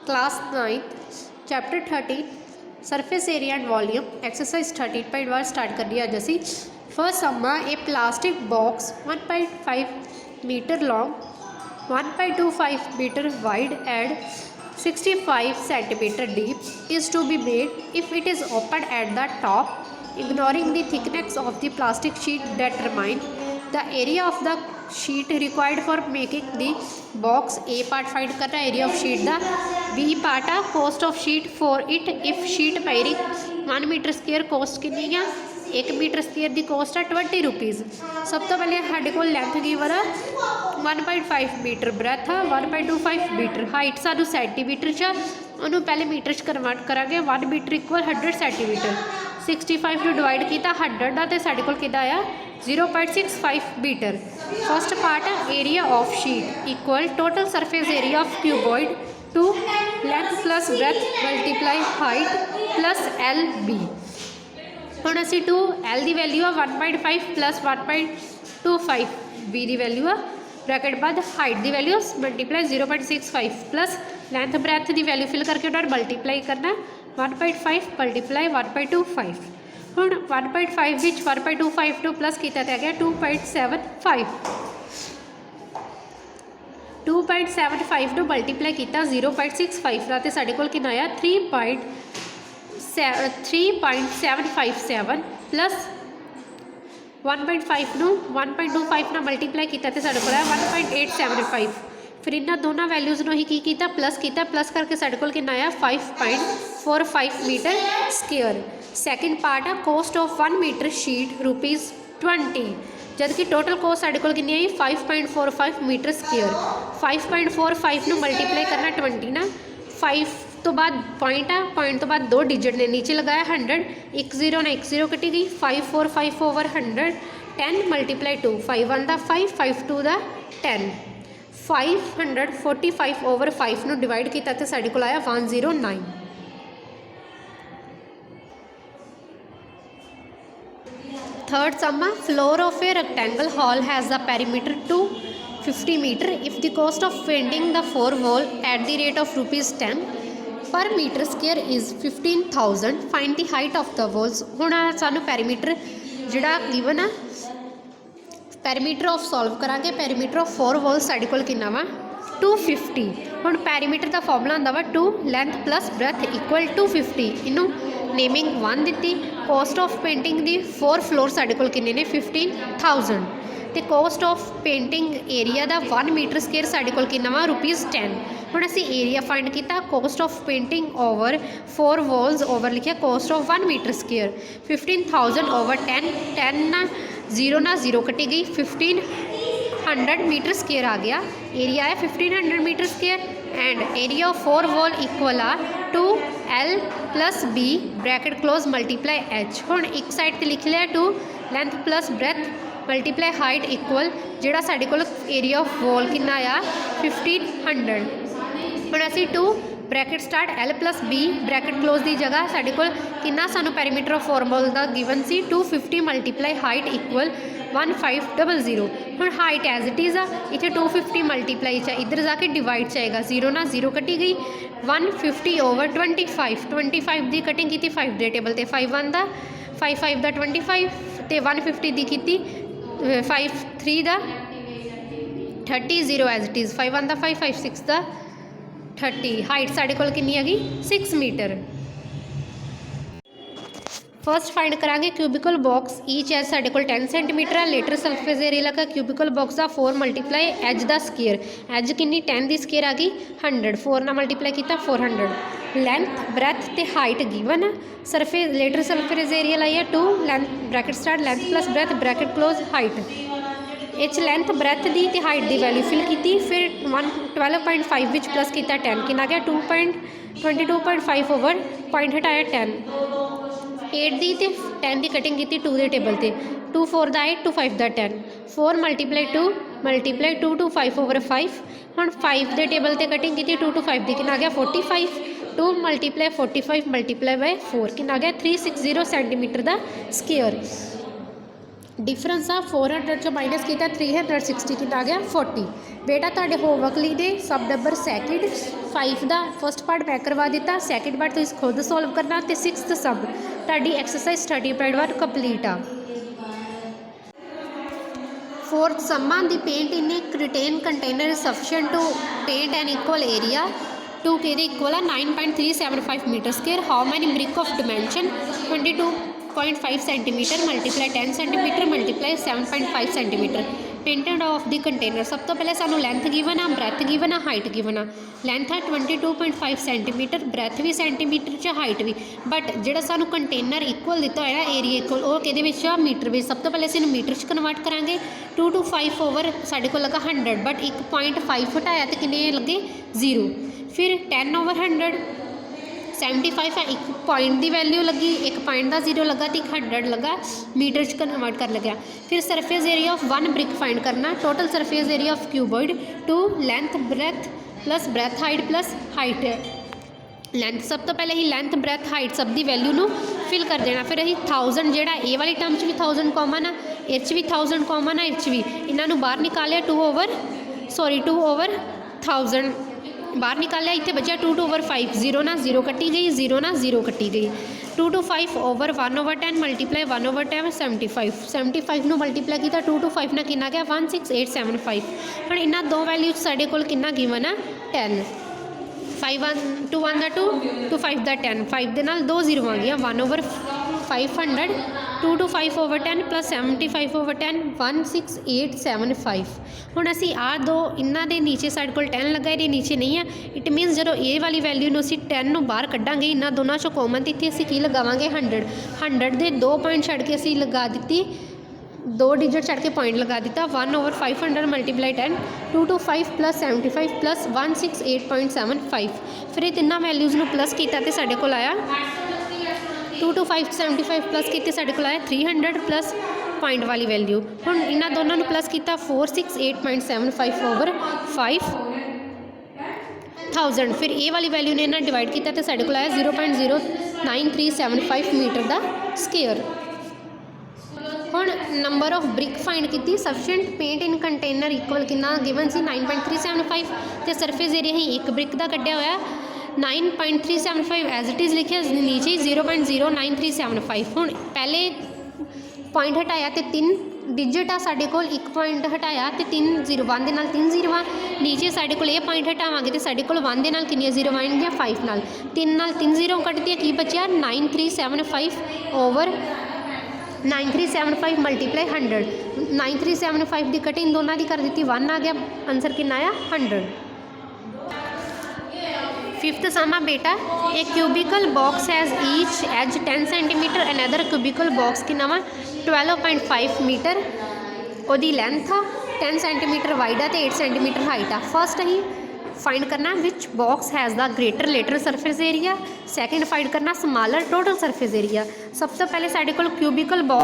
Class 9th chapter 13 surface area and volume exercise 13.1 start कर लिया जैसी फर्स्ट सम्मा a plastic box 1.5 metre long 1.25 metre wide and 65 centimeter deep is to be made if it is opened at the top ignoring the thickness of the plastic sheet determine the area of the sheet required for making the box. A part find करना area of sheet दा, B part आ cost of sheet for it if sheet measuring 1 meter square cost कितनी है 1 metre square की cost है 20 rupees. सब तो पहले साढ़े को लैंथ गिवन है 1.5 मीटर, ब्रैथ है 1.25 मीटर, हाइट सानू सेंटीमीटर च उन्होंने पहले मीटर च कन्वर्ट करांगे 1 मीटर इक्वल 100 सेंटीमीटर 65 ਨੂੰ डिवाइड किया 100 ਦਾ ਤੇ ਸਾਡੇ ਕੋਲ ਕਿੰਨਾ ਆਇਆ 0.65 मीटर। फर्स्ट पार्ट है area of sheet equal total surface area of cuboid two length plus breadth multiply height plus L B. ਹੁਣ ਅਸੀਂ 2 L ਦੀ ਵੈਲਿਊ ਆ 1.5 ਪਲੱਸ 1.25 B ਦੀ ਵੈਲਿਊ ਆ ਬ੍ਰੈਕਟ ਬਾਅਦ ਹਾਈਟ ਦੀ value multiply 0.65 plus length breadth ਦੀ ਵੈਲਿਊ ਫਿਲ ਕਰਕੇ ਉਹਨਾਂ ਨੂੰ ਮਲਟੀਪਲਾਈ ਕਰਨਾ 1.5 ਮਲਟੀਪਲਾਈ 1.25। ਹੁਣ 1.5 ਵਿੱਚ 1.25 ਨੂੰ ਪਲੱਸ ਕੀਤਾ ਤਾਂ ਆ ਗਿਆ 2.75 2.75 ਨੂੰ ਮਲਟੀਪਲਾਈ ਕੀਤਾ 0.65 ਦਾ ਤੇ ਸਾਡੇ ਕੋਲ ਕਿੰਨਾ ਆਇਆ 3.757 प्लस 1.5 ਨੂੰ 1.25 ਨਾਲ ਮਲਟੀਪਲਾਈ ਕੀਤਾ ਤੇ ਸਾਡੇ ਕੋਲ ਆਇਆ 1.875। ਫਿਰ ਇਹਨਾਂ ਦੋਨਾਂ ਵੈਲਿਊਜ਼ ਨੂੰ ਹੀ ਕੀ ਕੀਤਾ ਪਲੱਸ ਕੀਤਾ, ਪਲੱਸ ਕਰਕੇ ਸਾਡੇ ਕੋਲ ਕਿੰਨਾ ਆਇਆ 5.45 मीटर स्क्वेयर। ਸੈਕਿੰਡ ਪਾਰਟ ਆ ਕੋਸਟ ਆਫ 1 मीटर ਸ਼ੀਟ ₹20 जबकि टोटल कोस्ट साढ़े कोल कितनी आई 5.45 मीटर स्क्वेयर। 5.45 ਨੂੰ ਮਲਟੀਪਲਾਈ ਕਰਨਾ 20 ना 5 तो बाद पॉइंट आ पॉइंट तो बाद 2 डिजिट ने नीचे लगाया 100 एक 0 ने 1 0 कटी गई 545 ओवर 100 10 मल्टीप्लाई 2 5 1 दा 5 5 2 दा 10 545 ओवर 5 ਨੂੰ डिवाइड किया तो साढ़े कोल आया 109। Third sum floor of a rectangle hall has the perimeter 250 metre if the cost of painting the 4 wall at the rate of ₹10 per metre square is 15,000 find the height of the walls. हुण सानू perimeter जिहड़ा given आ perimeter of solve करांगे perimeter of 4 walls साडे कोल किन्ना वा 250। हुण पैरीमीटर का फॉर्मूला हुंदा वा 2 लेंथ प्लस ब्रैथ इक्वल 250। इनू नेमिंग 1 दित्ती cost of painting the 4 floor साडे कोल किन्ने ने 15,000 तो कॉस्ट ऑफ पेंटिंग एरिया का 1 मीटर स्क्वेयर साढ़े कोल किन्ना वा ₹10। हुण असीं एरिया फाइंड किया cost of painting over 4 walls over लिखिया cost of 1 metre square 15,000 over 10 10 ना 0 कटी गई 1500 मीटर स्क्वेयर आ गया। एरिया है 1500 metre square and area of 4 wall equal आ 2L plus B bracket close multiply H। हुण एक साइड ते लिख लिया 2 length plus breadth multiply height equal जिहड़ा साडे कोल एरिया ऑफ वॉल कितना आ 1500। हुण असीं 2 bracket start L plus B bracket close की जगह साडे कोल कितना सानू पैरीमीटर ऑफ 4 वॉल का गिवन सी 250 मल्टीप्लाई हाइट इक्वल 1500। हुण हाइट एज इट इज़ आ इत्थे 250 मल्टीप्लाई च इधर जाके डिवाइड चाहेगा 0 ना 0 कटी गई 150 ओवर 25 की कटिंग की 5 दे टेबल ते 5 1 दा 5 5 दा 25 तो 150 की की 5 3 दा 30 0 एज इट इज़ 5 1 दा 5 5 6 दा 30। हाइट साढ़े कोल कितनी हैगी 6 मीटर। फर्स्ट फाइंड करांगे क्यूबिकल बॉक्स ईच एज साढ़े कोल 10 सेंटीमीटर है लेटर सरफेस एरिया लगा क्यूबिकल बॉक्स का 4 मल्टीप्लाई एज का स्केयर एज कितनी 10 की स्केयर आ गई 100 4 ना मल्टीप्लाई किया 400। लेंथ ब्रैथ ते height given surface lateral surface area लाई है 2 length bracket start length plus breadth bracket close height इस लेंथ ब्रैथ की तो हाइट की वैल्यू फिल की फिर 12.5 विच प्लस किया 10 कितना गया 2.22.5 ओवर पॉइंट हटाया 10 8 दी ते 10 की कटिंग की 2 के टेबल से 2 4 दा 8 2 5 दा 10 4 मल्टीप्लाई 2 2 5 ओवर 5। हम 5 के टेबल से कटिंग की 2 2 5 की कितना गया 45 2 मल्टीप्लाई 45 मल्टीप्लाई बाय 4 कितना गया 360 सेंटीमीटर का स्क्वेयर। डिफरेंस आ 400 चो माइनस किया 360 कितना आ गया 40। बेटा तुहाडे होमवर्क लिए ने सब नंबर सैकेंड 5 का फस्ट पार्ट मैं करवा दिता, सैकेंड पार्ट तुसीं खुद सॉल्व करना तो 6th सब तुहाडी एक्सरसाइज 30.1 कंप्लीट आ। 4th sum the paint in a retain container is sufficient to paint an equal area to equal 9.375 meter square. How many brick of dimension 22.5 centimeter multiply 10 centimeter multiply 7.5 centimeter painted off the container। सब तो पहले सानू length given आ, breadth given आ, height given आ। Length है 22.5 centimetre, breadth भी centimetre च, height भी, but जो सानू कंटेनर इक्वल दिता होया एरिया इक्वल वो कि मीटर में। सब तो पहले असं मीटर च कन्वर्ट करांगे। 2 to 5 ओवर साढ़े को लगा 100, बट 1.5 हटाया तो कितने लगे 0। फिर 10 over 100 75 है, एक पॉइंट की वैल्यू लगी, एक पॉइंट का 0 लगा तो 100 लगा, मीटर च कन्वर्ट कर लग्या। फिर surface area of 1 brick find करना, total surface area of cuboid 2 length breadth plus breadth height plus height length. सब तो पहले ही लेंथ ब्रैथ हाइट सब की वैल्यू नू फिल कर देना। फिर अं 1000 जो ए वाली टर्म भी 1000 कॉमन आ, इस भी 1000 कॉमन आ, इस भी इन्हों बाहर निकालिया 2 over 1000 बाहर निकालिया, इतने बचा 2 to 5 0 ना 0 कट्टी गई, 0 ना 0 कट्टी गई। 2 to 5 over 1 over 10 multiply 1 over 10 75 नू मल्टीप्लाई किया 2 to 5 ना कितना गया 16875। हम इन्होंने दो वैल्यू साढ़े को कितना गिवन है 10। 5 2 1 का 2 2 5 का 10, 5 के नाल 2 0 आ गया 1 over 500 2 to 5 over 10 plus 75 over 10 16875। हुण असी आ दो इन्हां दे नीचे साडे कोल 10 लगा, ये नीचे नहीं है। इट मीनस जो ये वाली वैल्यू नूं असी 10 नूं बाहर कड्डांगे इन्हां दोनों चों कॉमन, तो इत्थे असी की लगावांगे 100 दे 2 पॉइंट छड्ड के असी लगा दी 2 डिजिट छड्ड के पॉइंट लगा दिता 1 over 500 multiply 10 2 to 5 plus 75 plus 168.75। फिर तिन्ना वैल्यूज़ नूं प्लस किया तो साडे कोल आया 2 to 5 75 प्लस किए साडे कोल आया 300 प्लस पॉइंट वाली वैल्यू। हुण इन्हां दोनों नूं प्लस किया 468.75 over 5000। फिर ए वाली वैल्यू ने इन्हां डिवाइड किया तो साडे कोल आया 0.09375 मीटर का स्केयर। हुण नंबर ऑफ ब्रिक फाइंड की sufficient paint in container equal कितना गिवन सी 9.375 तो सरफेस एरिया ही एक ब्रिक का कढ़िया होया 9.375 एज इट इज़ लिखे नीचे 0.09375। हुण पहले पॉइंट हटाया तो 3 डिजिट आ साडे कोल, एक पॉइंट हटाया तो 3 0 1 दे नाल 3 0 आ, नीचे साडे कोल ये पॉइंट हटावांगे तो साडे कोल 1 दे नाल कितनी 0 आएंगे 5 नाल 3 नाल 3 0 कट दिया की बचा 9375 ओवर 9375 मल्टीप्लाई 100 9375 की कटिंग दोनों की कर दी 1 आ गया, आंसर कितना आया 100। 5th सम बेटा a cubical box has each edge 10 centimetre another cubical box की नाम 12.5 मीटर ओदी लेंथ आ 10 सेंटीमीटर वाइड आ 8 सेंटीमीटर हाइट आ। फर्स्ट अं फाइंड करना which box has the greater lateral surface area, second find करना smaller total surface area. सब तो पहले साडे कोल क्यूबिकल बॉक्स